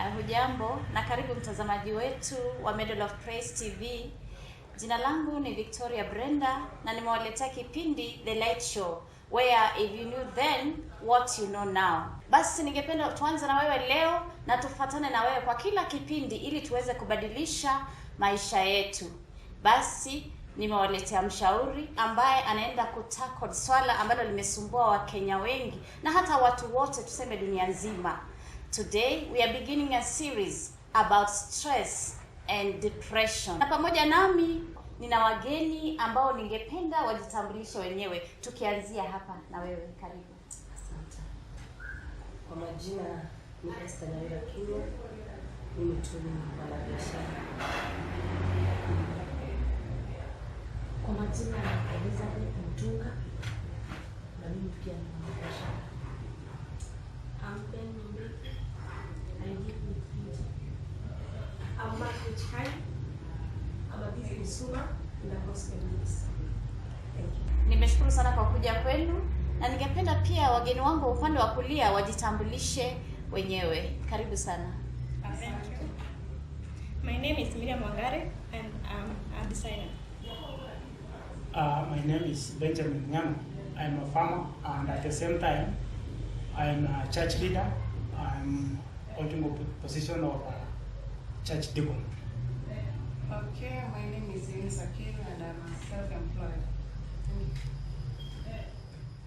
Hujambo na karibu mtazamaji wetu wa Medal of Praise TV. Jina langu ni Victoria Brenda na nimewaletea kipindi The Light Show, where if you knew then what you know now. Basi ningependa tuanze na wewe leo na tufuatane na wewe kwa kila kipindi ili tuweze kubadilisha maisha yetu. Basi nimewaletea mshauri ambaye anaenda kutackle swala ambalo limesumbua Wakenya wengi na hata watu wote tuseme dunia nzima. Today we are beginning a series about stress and depression. Na pamoja nami nina wageni ambao ningependa wajitambulishe wenyewe, tukianzia hapa na wewe. Karibu. Asante. Kwa majina ni Esther Nyawira Kinyua. Mimi tu ni mwanabiashara. Kwa majina ni Elizabeth Mtunga na mimi pia ni mwanabiashara. I'm Ben Mbe. I live with Peter. I'm Mark Chai. I'm a business woman in the gospel ministry. Thank you. Nimeshukuru sana kwa kuja kwenu na ningependa pia wageni wangu upande wa kulia wajitambulishe wenyewe. Karibu sana. Thank you. My name is Miriam Wangare and I'm a designer. My name is Benjamin Nyama. I'm a farmer and at the same time I'm a church leader. I'm holding a position of church deacon. Okay, my name is Eunice Akiru and I'm a self-employed.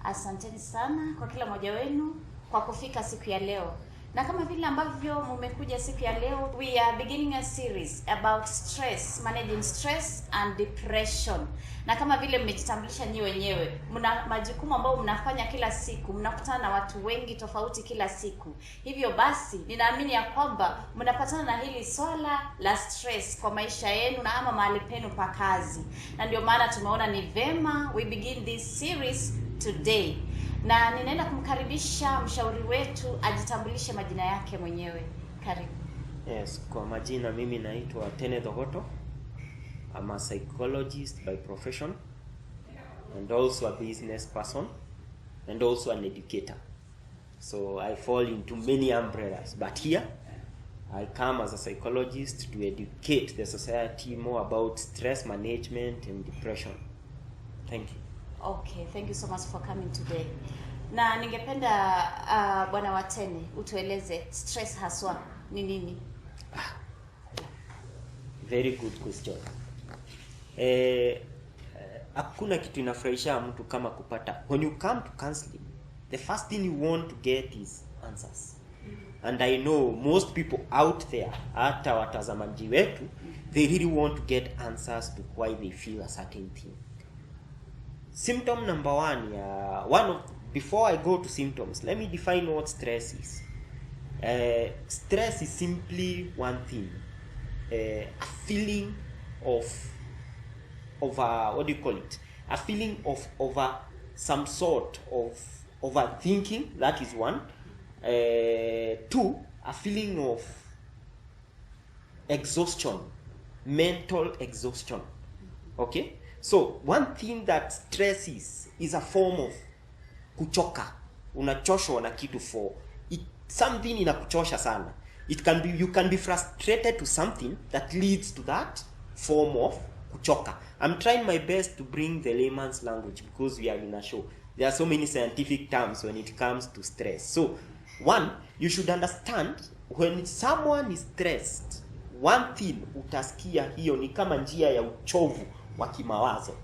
Asanteni sana kwa kila mmoja wenu kwa kufika siku ya leo. Na kama vile ambavyo mmekuja siku ya leo, we are beginning a series about stress, managing stress and depression. Na kama vile mmejitambulisha nyi wenyewe, mna majukumu ambayo mnafanya kila siku, mnakutana na watu wengi tofauti kila siku. Hivyo basi, ninaamini ya kwamba mnapatana na hili swala la stress kwa maisha yenu na ama mahali penu pa kazi. Na ndio maana tumeona ni vema we begin this series today. Na ninaenda kumkaribisha mshauri wetu ajitambulishe majina yake mwenyewe. Karibu. Yes, kwa majina mimi naitwa Tene Thogoto. I'm a psychologist by profession and also a business person and also an educator. So I fall into many umbrellas, but here I come as a psychologist to educate the society more about stress management and depression. Thank you. Okay, thank you so much for coming today. Na ningependa Bwana Watene utueleze stress haswa ni nini? Very good question. Hakuna kitu inafurahisha mtu kama kupata. When you come to counseling, the first thing you want to get is answers. And I know most people out there, hata watazamaji wetu, they really want to get answers to why they feel a certain thing. Symptom number one, before I go to symptoms, let me define what stress is. Stress is simply one thing, a feeling of what do you call it? A feeling of over some sort of overthinking. That is one. Two, a feeling of exhaustion, mental exhaustion. Okay. So one thing that stress is a form of kuchoka. Unachoshwa na kitu for it, something inakuchosha sana. It can be, you can be frustrated to something that leads to that form of kuchoka. I'm trying my best to bring the layman's language because we are in a show. There are so many scientific terms when it comes to stress. So one, you should understand when someone is stressed, one thing utasikia hiyo ni kama njia ya uchovu wa kimawazo.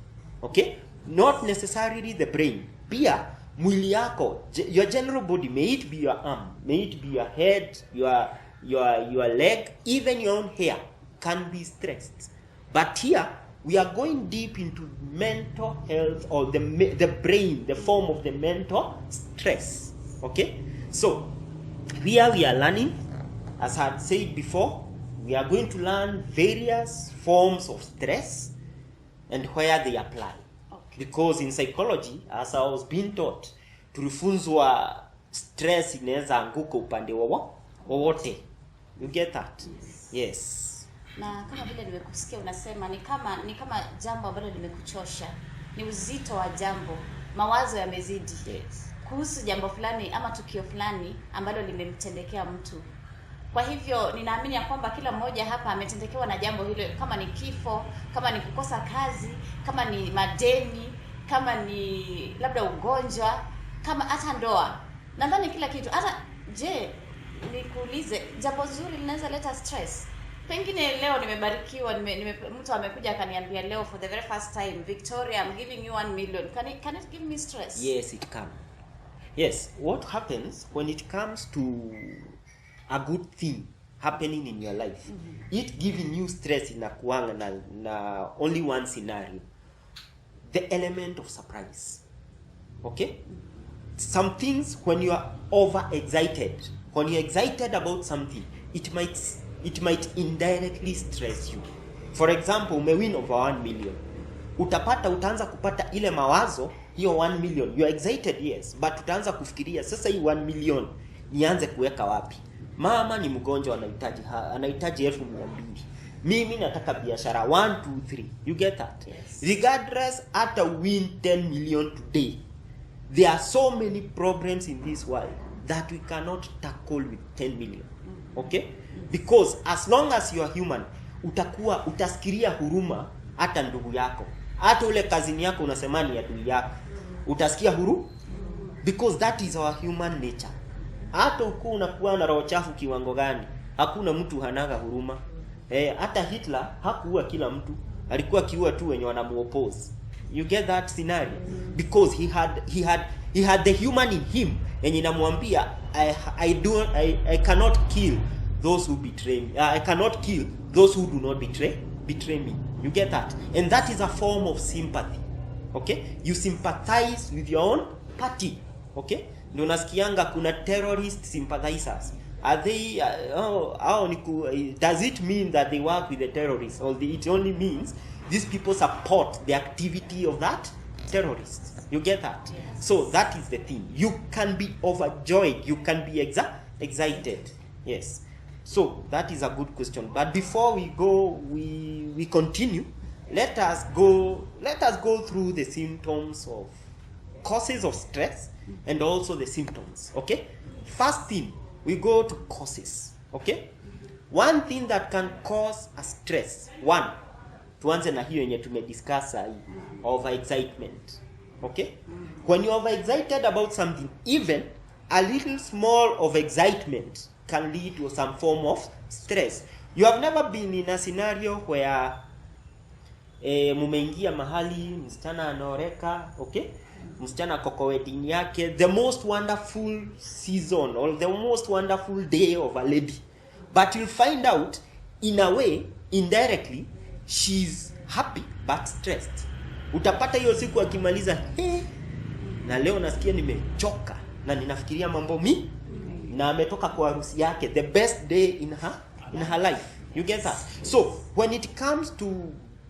Okay? Not necessarily the brain. Pia mwili yako, your general body, may it be your arm, may it be your head, your leg, even your own hair can be stressed. But here we are going deep into mental health or the brain, the form of the mental stress. Okay? So here we are learning, as I had said before, we are going to learn various forms of stress and where they apply. Okay. Because in psychology, as I was being taught, tulifunzwa stress inaweza anguka upande wowote. You get that? Yes. Na kama vile nimekusikia unasema ni kama jambo ambalo limekuchosha. Ni uzito wa jambo. Mawazo yamezidi. Yes. Kuhusu jambo fulani ama tukio fulani ambalo limemtendekea mtu. Kwa hivyo ninaamini ya kwamba kila mmoja hapa ametendekewa na jambo hilo, kama ni kifo, kama ni kukosa kazi, kama ni madeni, kama ni labda ugonjwa, kama hata ndoa. Nadhani kila kitu. Hata je, nikuulize, jambo zuri linaweza leta stress? Pengine leo nimebarikiwa, mtu amekuja akaniambia leo for the very first time, Victoria, I'm giving you 1 million. Can it give me stress? Yes, it can. Yes, what happens when it comes to a good thing happening in your life, it giving you stress inakuanga na only one scenario, the element of surprise. Okay? Some things, when you are over excited, when you're excited about something, it might indirectly stress you. For example, umewin over 1 million, utaanza kupata ile mawazo, hiyo 1 million, you are excited, yes, but utaanza kufikiria sasa hii 1 million nianze kuweka wapi? Mama ni mgonjwa, anahitaji 1200. Mimi nataka biashara 1 2 3. You get that? Yes. Regardless, hata win 10 million today, there are so many problems in this world that we cannot tackle with 10 million. Okay? Because as long as you are human, utasikiria huruma hata ndugu yako. Hata ule kazini yako unasemani ya ndugu yako, utasikia huru, because that is our human nature. Hata uko unakuwa na roho chafu kiwango gani, hakuna mtu hanaga huruma. Hata Hitler hakuua kila mtu, alikuwa kiua tu wenye wanamuoppose. You get that scenario? Because he had the human in him, and inamwambia I cannot kill those who betray me. I cannot kill those who do not betray me. You get that? And that is a form of sympathy. Okay? You sympathize with your own party. Okay? Ndio nasikianga kuna terrorist sympathizers. Are they does it mean that they work with the terrorists, or it only means these people support the activity of that terrorist? You get that? Yes. So that is the thing. You can be overjoyed, you can be excited. Yes. So that is a good question. But before we go, we continue. Let us go through the symptoms of causes of stress and also the symptoms. Okay? First thing, we go to causes. Okay? One thing that can cause a stress. One, tuanze na hiyo yenye tumediscuss over excitement. Okay? When you are overexcited about something, even a little small of excitement can lead to some form of stress. You have never been in a scenario where mumeingia mahali msichana anaoreka, okay? Msichana koko wedding yake, the most wonderful season or the most wonderful day of a lady. But you'll find out, in a way, indirectly, she's happy but stressed. Utapata hiyo siku akimaliza, na leo nasikia nimechoka na ninafikiria mambo na ametoka kwa harusi yake, the best day in her life. You get that? So when it comes to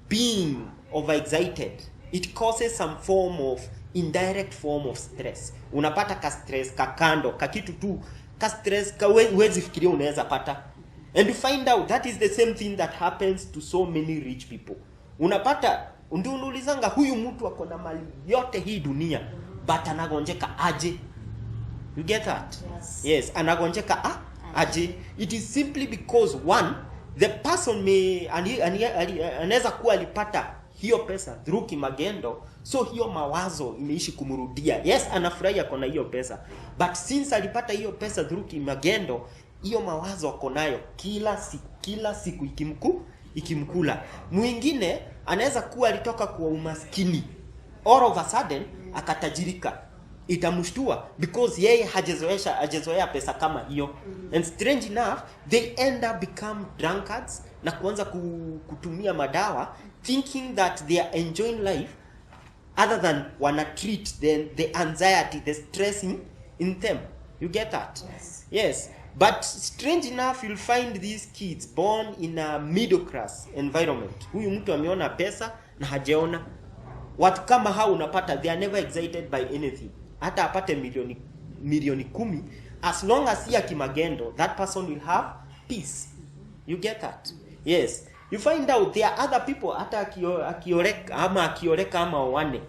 being overexcited, it causes some form of indirect form of stress. Unapata ka stress kakando, kakitu tu ka stress huwezi fikiria unaweza pata. And you find out that is the same thing that happens to so many rich people. Unapata ndio unaulizanga, huyu mtu ako na mali yote hii dunia but anagonjeka aje? You get that? Yes. Yes, anagonjeka aje. It is simply because one, the person anaweza kuwa alipata hiyo pesa through kimagendo, so hiyo mawazo imeishi kumrudia. Yes, anafurahia kona hiyo pesa, but since alipata hiyo pesa through kimagendo, hiyo mawazo ako nayo kila siku ikimkula. Mwingine anaweza kuwa alitoka kwa umaskini, all of a sudden akatajirika. Itamshtua because yeye hajazoea pesa kama hiyo. And strange enough, they end up become drunkards na kuanza kutumia madawa, thinking that they are enjoying life, other than wana treat the anxiety, the stress in them. You get that? Yes. But strange enough, you'll find these kids born in a middle class environment. Huyu mtu ameona pesa na hajaona. Watu kama hao unapata, they are never excited by anything. Hata apate milioni 10, as long as he kimagendo, that person will have peace. You get that? Yes. You find out there are other people, hata akioreka ama wane.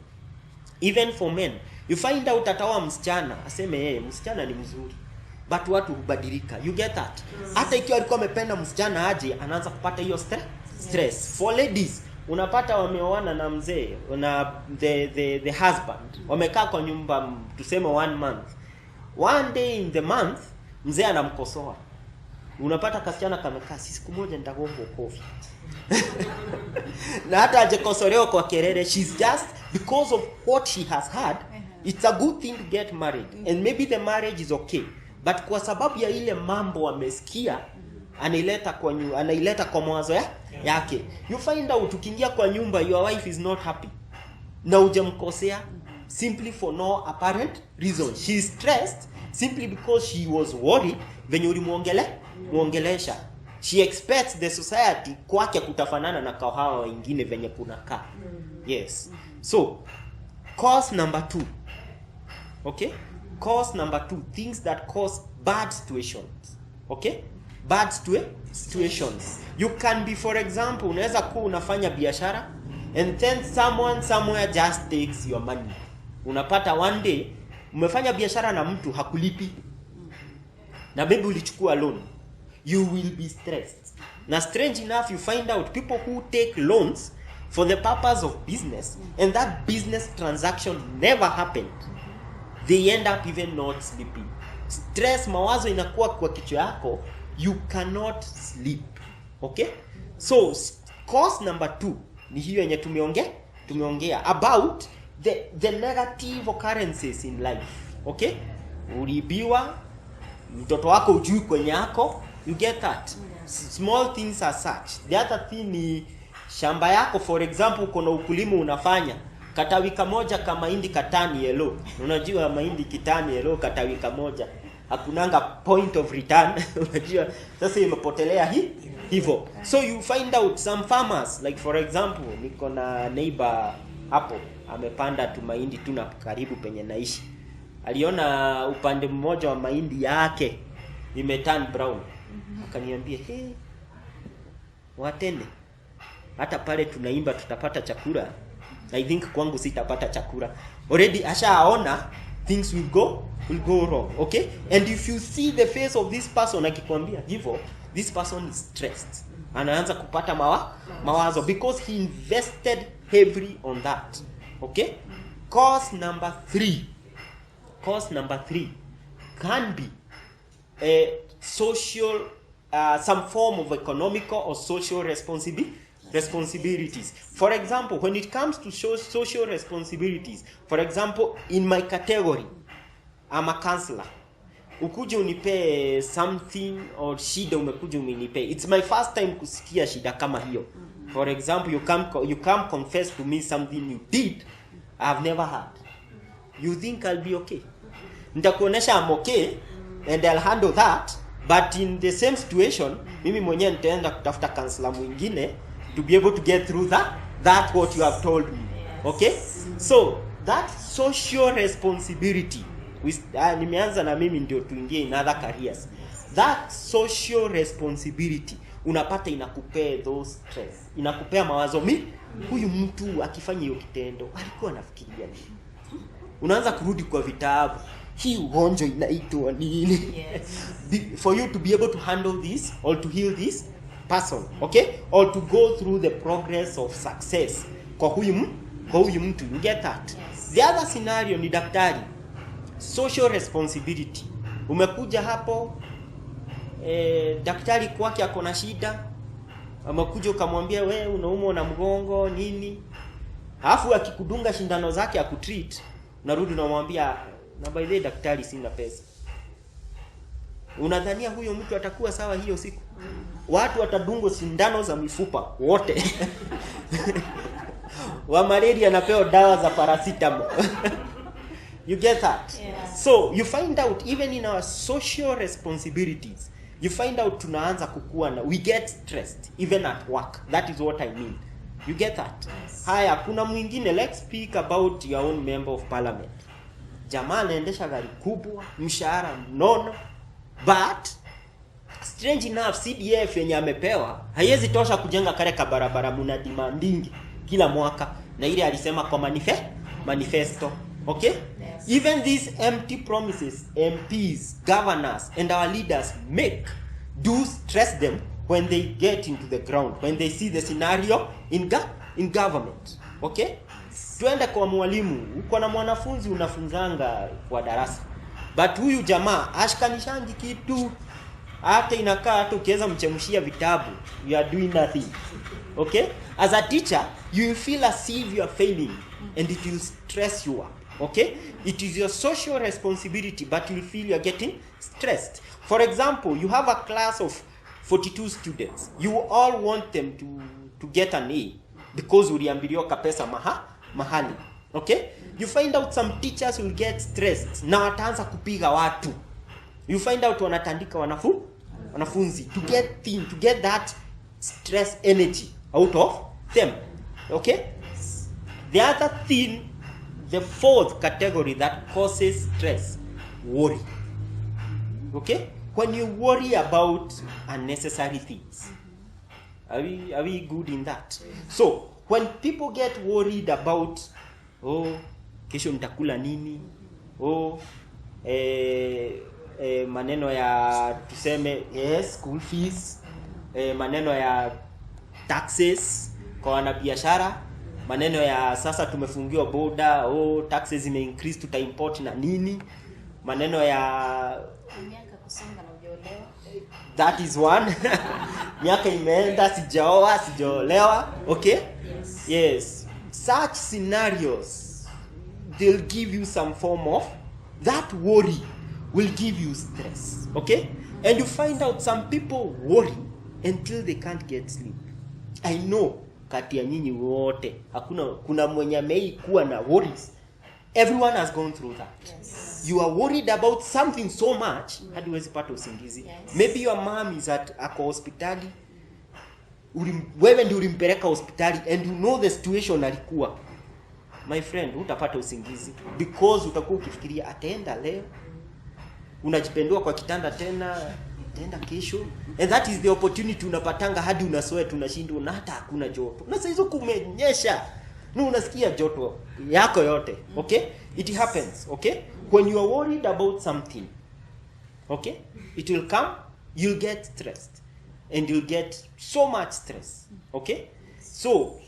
Even for men, you find out atawa msichana, aseme msichana ni mzuri. but watu hubadilika. You get that? Hata ikiwa alikuwa amependa msichana aje, anaanza kupata hiyo stress. For ladies, unapata wameoana na mzee na the husband, wamekaa kwa nyumba tuseme 1 month. One day in the month mzee anamkosoa. Unapata kasichana kamekaa, siku moja nitagonga kofi. Na hata ajekosolewa kwa kelele, she's just because of what she has had. It's a good thing to get married, and maybe the marriage is okay, but kwa sababu ya ile mambo amesikia, anaileta kwa mawazo yake. You find out ukiingia kwa nyumba your wife is not happy, na hujamkosea simply for no apparent reason. She is stressed simply because she was worried venye ulimuongelesha. She expects the society kwake kutafanana na kwa hawa wengine venye kunakaa. Yes. So cause number 2. Okay? Cause number 2, things that cause bad situations. Okay? Bad situations. You can be, for example, unaweza kuwa unafanya biashara and then someone somewhere just takes your money. Unapata one day umefanya biashara na mtu hakulipi, na maybe ulichukua loan. You will be stressed. Now strange enough, you find out people who take loans for the purpose of business, and that business transaction never happened, they end up even not sleeping. Stress, mawazo inakuwa kwa kichwa yako, you cannot sleep. Okay? So cause number 2 ni hiyo yenye tumeongea about the negative occurrences in life. Okay? Ulibiwa, mtoto wako ujui kwenye yako, you get that. Small things are such. The other thing ni shamba yako, for example, uko na ukulima unafanya, katawika moja kama mahindi katani yellow. Unajua mahindi kitani yellow katawika moja, hakunanga point of return. Unajua sasa imepotelea hivyo. So you find out some farmers, like for example, niko na neighbor hapo amepanda tu mahindi tu na karibu penye naishi. Aliona upande mmoja wa mahindi yake imeturn brown. Akaniambia, "Hey, watende. Hata pale tunaimba tutapata chakula. I think kwangu sitapata chakula." Already ashaona things will go wrong. Okay? And if you see the face of this person akikwambia hivyo, this person is stressed. Anaanza kupata mawazo because he invested heavily on that. Okay? Cause number 3 can be social, some form of economical or social responsibilities. For example, when it comes to social responsibilities, for example, in my category, I'm a counselor. Ukuje unipe something or shida umekuja umenipe. It's my first time kusikia shida kama hiyo. For example, you come confess to me something you did I've never had. You think I'll be okay? Nitakuonesha I'm okay and I'll handle that, but in the same situation, mimi mwenyewe nitaenda kutafuta counselor mwingine to be able to get through that what you have told me. Okay? So, that social responsibility, nimeanza na mimi ndio tuingie in other careers. That social responsibility unapata inakupea those stress, inakupea mawazo huyu mtu akifanya hiyo kitendo alikuwa anafikiria nini? Unaanza kurudi kwa vitabu, hii ugonjwa inaitwa nini? Yes. For you to be able to handle this or to heal this person, okay? Or to go through the progress of success kwa huyu mtu, you get that? Yes. The other scenario ni daktari. Social responsibility. Umekuja hapo, daktari kwake ako na shida, amekuja ukamwambia wewe unaumwa na mgongo nini, alafu akikudunga shindano zake akutreat, narudi unamwambia na by the way daktari sina pesa. Unadhania huyo mtu atakuwa sawa hiyo siku? Watu watadungwa shindano za mifupa wote. Wa malaria anapewa dawa za paracetamol. You get that? Yes. So you find out even in our social responsibilities, you find out tunaanza kukua na we get stressed even at work. That is what I mean. You get that? Yes. Haya, kuna mwingine, let's speak about your own member of parliament. Jamaa anaendesha gari kubwa, mshahara mnono, but strange enough CDF yenye amepewa haiwezi tosha kujenga kale ka barabara muna demanding kila mwaka na ile alisema kwa manifesto. Okay? Yes. Even these empty promises MPs, governors, and our leaders make do stress them when they get into the ground, when they see the scenario in government. Okay? Tuende kwa mwalimu, uko na mwanafunzi unafunzanga kwa darasa. But huyu jamaa ashikanishangi kitu, hata inakaa hata ukiweza mchemshia vitabu, you are doing nothing. Okay? As a teacher, you will feel as if you are failing and it will stress you up. Okay? It is your social responsibility, but you will feel you are getting stressed. For example, you have a class of 42 students. You all want them to get an A because uliambiliwa kapesa mahali. Okay? You find out some teachers will get stressed na wataanza kupiga watu. You find out wanatandika wanafunzi to get that stress energy out of them. Okay? The other thing, the fourth category that causes stress, worry. Okay? When you worry about unnecessary things. Are we good in that? So, when people get worried about, kesho nitakula nini? Maneno ya tuseme, school fees, maneno ya taxes kwa wanabiashara, maneno ya sasa tumefungiwa border, taxes increase, tuta import na nini, maneno ya miaka kusonga na ujaolewa. That is one. Miaka imeenda, sijaolewa. Okay? Yes. Such scenarios, they'll give you some form of, that worry will give you stress. Okay? And you find out some people worry until they can't get sleep. I know kati ya nyinyi wote kuna mwenye ameikuwa na worries. Everyone has gone through that. Yes. You are worried about something so much hadi huwezi pata usingizi. Yes. Maybe your mom is ako hospitali. Wewe ndio ulimpeleka hospitali and you know the situation alikuwa. My friend, utapata usingizi because utakuwa ukifikiria ataenda leo. Unajipendua kwa kitanda tena, ataenda kesho. And that is the opportunity unapatanga hadi unasweat, unashindwa na hata hakuna joto. Na sasa hizo kumenyesha. No, unasikia joto yako yote. Okay? It happens. Okay? When you are worried about something, okay? It will come, you'll get stressed. And you'll get so much stress. Okay? So,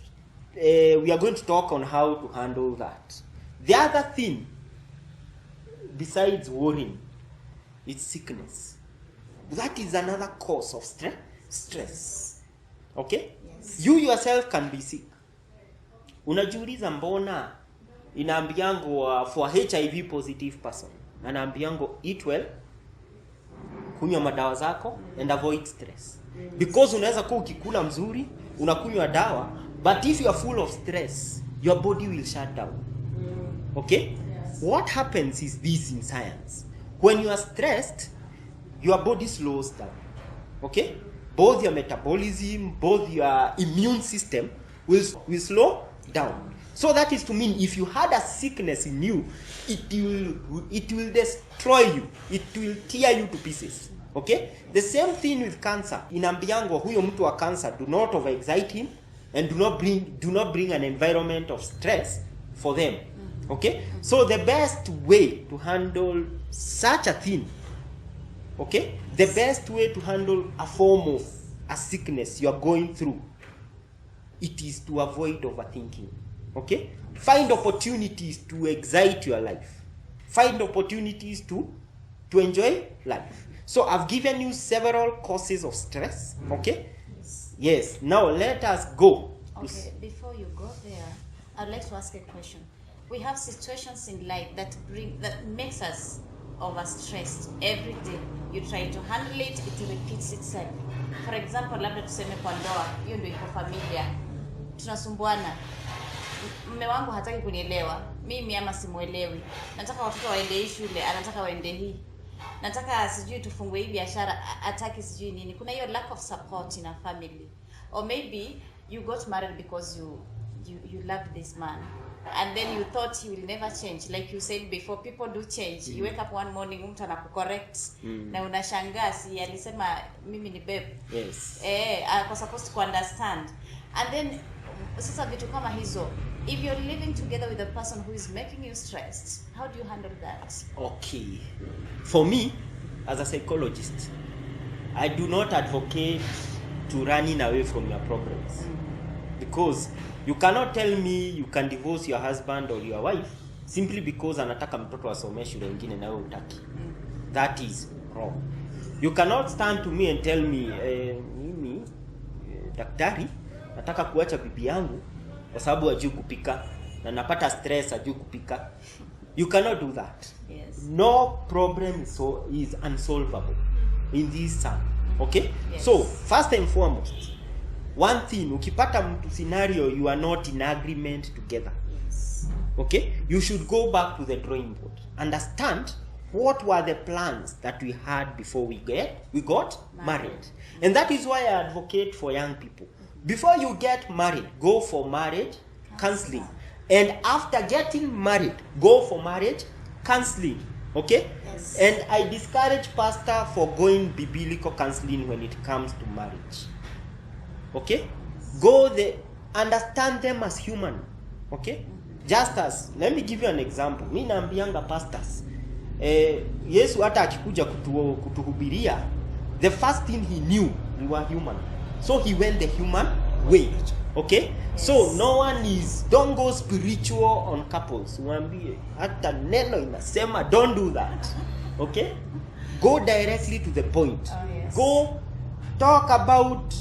we are going to talk on how to handle that. The other thing, besides worrying, is sickness. That is another cause of stress. Okay? Yes. You yourself can be sick. Unajiuliza mbona inaambiango for HIV positive person. Anaambiango eat well, kunywa madawa zako and avoid stress. Because unaweza kuwa ukikula mzuri, unakunywa dawa, but if you are full of stress, your body will shut down. Okay? Yes. What happens is this in science. When you are stressed, your body slows down. Okay? Both your metabolism, both your immune system will slow down. So that is to mean if you had a sickness in you, it will destroy you. It will tear you to pieces. Okay? The same thing with cancer. Inambiango huyo mtu wa cancer, do not overexcite him and do not bring an environment of stress for them. Okay? So the best way to handle such a thing, okay? The best way to handle a form of a sickness you are going through, it is to avoid overthinking. Okay? Find opportunities to excite your life. Find opportunities to enjoy life. So I've given you several causes of stress. Okay? Yes. Now let us go. Okay, before you go there, I'd like to ask a question. We have situations in life that makes us overstressed every day. You try to handle it, it repeats itself. For example, labda tuseme kwa ndoa, hiyo ndio iko familia. Tunasumbuana. Mume wangu hataki kunielewa, mimi ama simuelewi. Nataka watoto waende hii shule, anataka waende hii. Nataka sijui tufungue hii biashara, hataki sijui nini. Kuna hiyo lack of support in a family. Or maybe you got married because you loved this man. And then you thought he will never change. Like you said before, people do change. You wake up one morning, mtu anakucorrect. Na unashangaa si alisema mimi ni babe. Yes. Ako supposed to understand. And then sasa vitu kama hizo if you're living together with a person who is making you stressed, how do you handle that? Okay. For me, as a psychologist, I do not advocate to running away from your problems. Because you cannot tell me you can divorce your husband or your wife simply because anataka mtoto asome shule nyingine na wewe hutaki. That is wrong. You cannot stand to me and tell me mimi daktari nataka kuacha bibi yangu kwa sababu hajui kupika na napata stress hajui kupika. You cannot do that. Yes. No problem is unsolvable in this sum. Okay? Yes. So, first and foremost, one thing, ukipata mtu scenario you are not in agreement together. Yes. Okay? You should go back to the drawing board. Understand what were the plans that we had before we got married. And that is why I advocate for young people. Before you get married, go for marriage counseling. And after getting married, go for marriage counseling. Okay? Yes. And I discourage pastor for going biblical counseling when it comes to marriage. Okay? Understand them as human. Okay? Just as, let me give you an example. Mimi naambianga pastors, Yesu hata akikuja kutuhubiria, the first thing he knew, we were human. So he went the human way. Okay? Yes. So don't go spiritual on couples. Uambie hata neno inasema don't do that. Okay? Go directly to the point. Oh, yes. Go talk about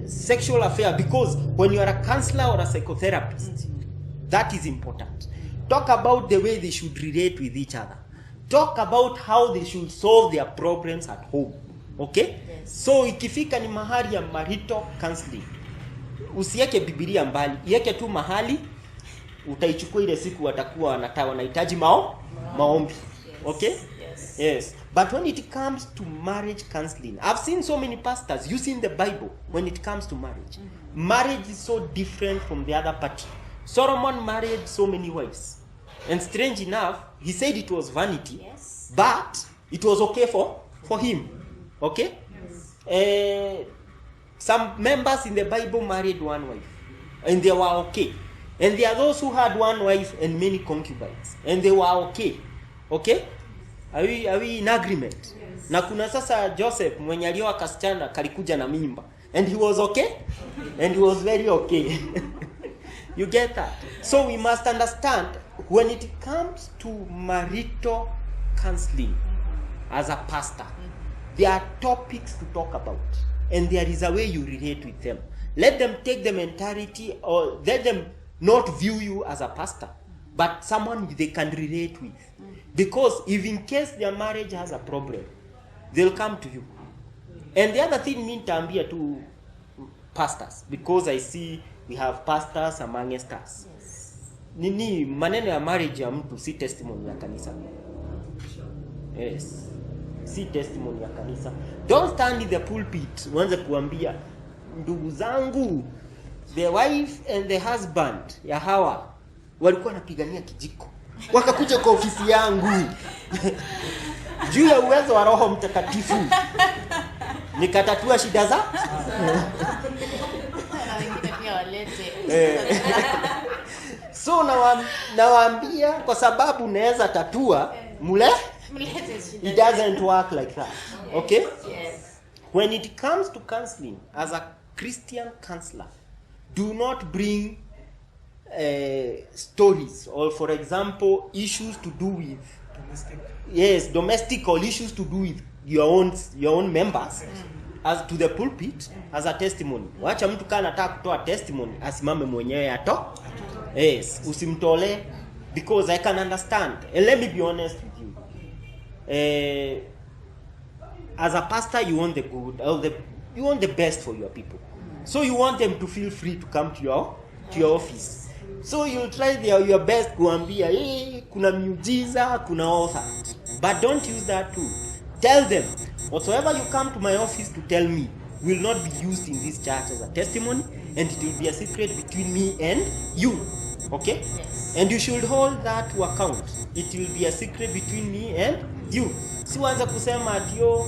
sexual affair, because when you are a counselor or a psychotherapist, that is important. Talk about the way they should relate with each other. Talk about how they should solve their problems at home. Okay? Yes. So ikifika ni mahali ya marital counseling, usiweke Biblia mbali, iweke tu mahali utaichukua ile siku watakuwa wanahitaji maombi. Okay? Yes. Yes. But when it comes to marriage counseling, I've seen so many pastors using the Bible when it comes to marriage. Marriage is so different from the other party. Solomon married so many wives. And strange enough, he said it was vanity. Yes. But it was okay for him. Okay? Yes. Some members in the Bible married one wife. And they were okay. And there are those who had one wife and many concubines. And they were okay. Okay? Are we in agreement? Yes. Na kuna sasa Joseph mwenye alioa kasichana kalikuja na mimba. And he was okay? And he was very okay. You get that? So we must understand, when it comes to marital counseling as a pastor, there are topics to talk about. And there is a way you relate with them. Let them take the mentality, or let them not view you as a pastor, but someone they can relate with. Because if in case their marriage has a problem, they'll come to you. And the other thing mean tambia to pastors, because I see we have pastors amongst us. Yes. Nini maneno ya marriage ya mtu si testimony ya kanisa. Yes. Si testimony ya kanisa. Don't stand in the pulpit uanze kuambia ndugu zangu, the wife and the husband ya Hawa walikuwa wanapigania kijiko. Wakakuja kwa ofisi yangu. Juu ya uwezo wa Roho Mtakatifu nikatatua shida za so nawaambia kwa sababu naweza tatua it doesn't work like that. Okay? Yes. When it comes to counseling, as a Christian counselor, do not bring stories or, for example, issues to do with domestic or issues to do with your own members as to the pulpit as a testimony. Wacha mtu kana anataka kutoa testimony asimame mwenyewe ato. Yes, usimtole, because I can understand. And let me be honest with you. As a pastor, you want the good, you want the best for your people. So you want them to feel free to come to your office. So you try your best kuambia, kuna miujiza, kuna offer. But don't use that too. Tell them, whatsoever you come to my office to tell me will not be used in this church as a testimony, and it will be a secret between me and you. Okay? Yes. And you should hold that to account. It will be a secret between me and you. Si wanza kusema atio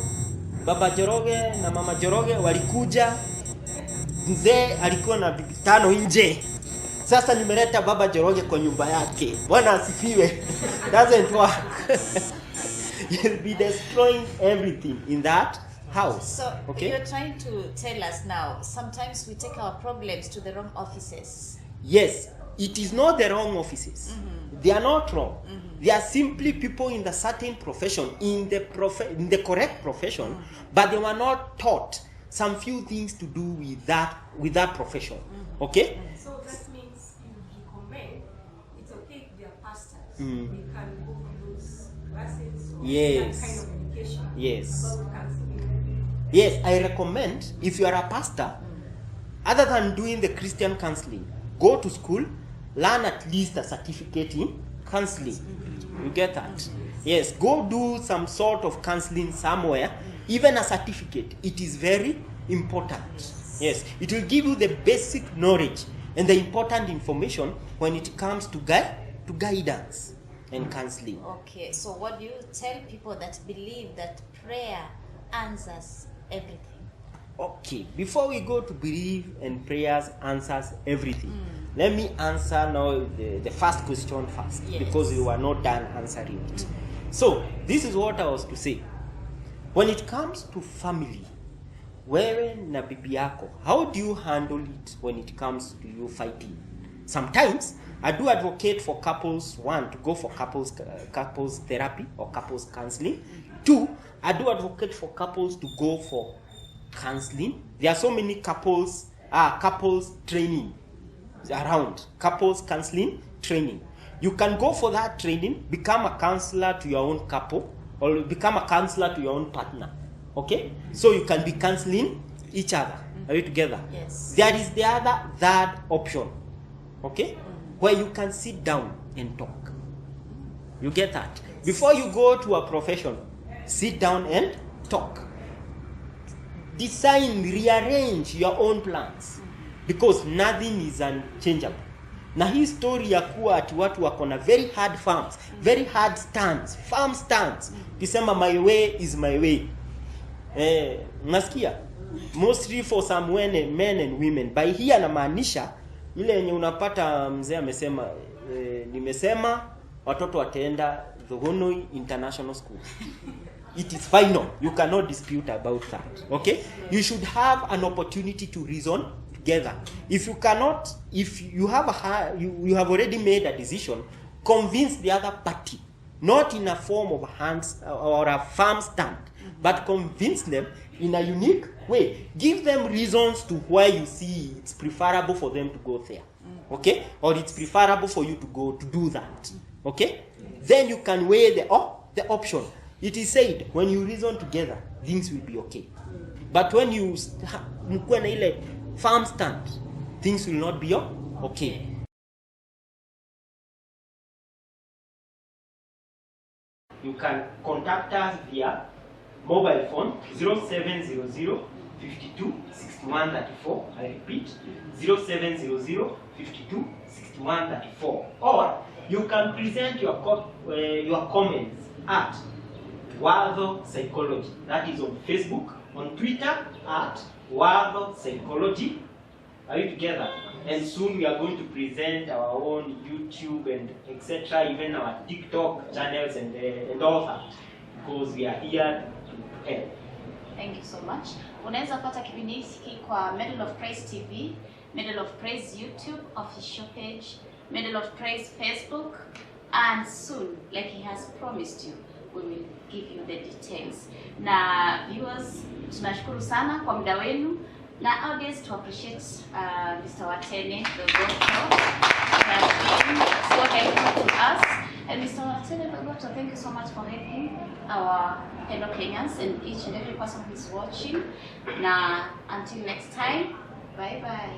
Baba Joroge na Mama Joroge walikuja, mzee alikuwa na bibi 5 nje. Sasa nimeleta baba Joroge kwa nyumba yake. Bwana asifiwe. Doesn't work. You'll be destroying everything in that house. So Okay? you're trying to tell us now, sometimes we take our problems to the wrong offices. Yes, it is not the wrong offices. They are not wrong. They are simply people in the certain profession, in the correct profession, but they were not taught some few things to do with that profession. Okay? So that means you recommend it's okay if they are pastors. Mm. They can go for those classes or Yes. that kind of education Yes. about counseling. Yes, I recommend if you are a pastor, other than doing the Christian counseling, go to school, learn at least a certificate in counseling. You get that? Yes, go do some sort of counseling somewhere, even a certificate. It is very important. Yes, it will give you the basic knowledge and the important information when it comes to guidance and counseling. Okay, so what do you tell people that believe that prayer answers everything? Okay, before we go to believe and prayers answers everything, let me answer now the first question first, Yes. because you are not done answering it. So, this is what I was to say. When it comes to family, wewe na bibi yako, how do you handle it when it comes to you fighting? Sometimes, I do advocate for couples, 1, to go for couples therapy or couples counseling. 2, I do advocate for couples to go for counseling. There are so many couples training around, couples counseling training. You can go for that training, become a counselor to your own couple, or become a counselor to your own partner. Okay? So you can be counseling each other. Are you together? Yes. There is the third option. Okay? Where you can sit down and talk. You get that? Before you go to a profession, sit down and talk. Design, rearrange your own plans, because nothing is unchangeable. Na hii story ya kuwa ati watu wako na very hard farms, very hard stands, farm stands, kisema my way is my way. Unasikia? Mostly for some men and women. By here anamaanisha ile yenye unapata mzee amesema nimesema watoto wataenda the Honoi International School. It is final. You cannot dispute about that. Okay? You should have an opportunity to reason together. If you cannot, if you have you have already made a decision, convince the other party, not in a form of hands or a firm stand, but convince them in a unique way. Give them reasons to why you see it's preferable for them to go there. Okay? Or it's preferable for you to go to do that. Okay? Then you can weigh the option. It is said, when you reason together, things will be okay. But when you mkuwe na ile firm stand, things will not be okay. You can contact us via mobile phone 0700 52 61 34. I repeat, 0700 52 61 34. Or you can present your comments at Wadho Psychology. That is on Facebook, on Twitter at Wadho Psychology. Are you together? And soon we are going to present our own YouTube and etc., even our TikTok channels and all that, because we are here to help. Thank you so much. Unaweza pata kipindi hiki kwa Medal of Praise TV, Medal of Praise YouTube official page, Medal of Praise Facebook, and soon, like he has promised you, we will give you the details. Na viewers, tunashukuru sana kwa muda wenu. Na audience, to appreciate Mr. Watene, the doctor, has been so helpful to us. And Mr. Watene, the doctor, thank you so much for helping our fellow Kenyans and each and every person who is watching. Now, until next time, bye-bye.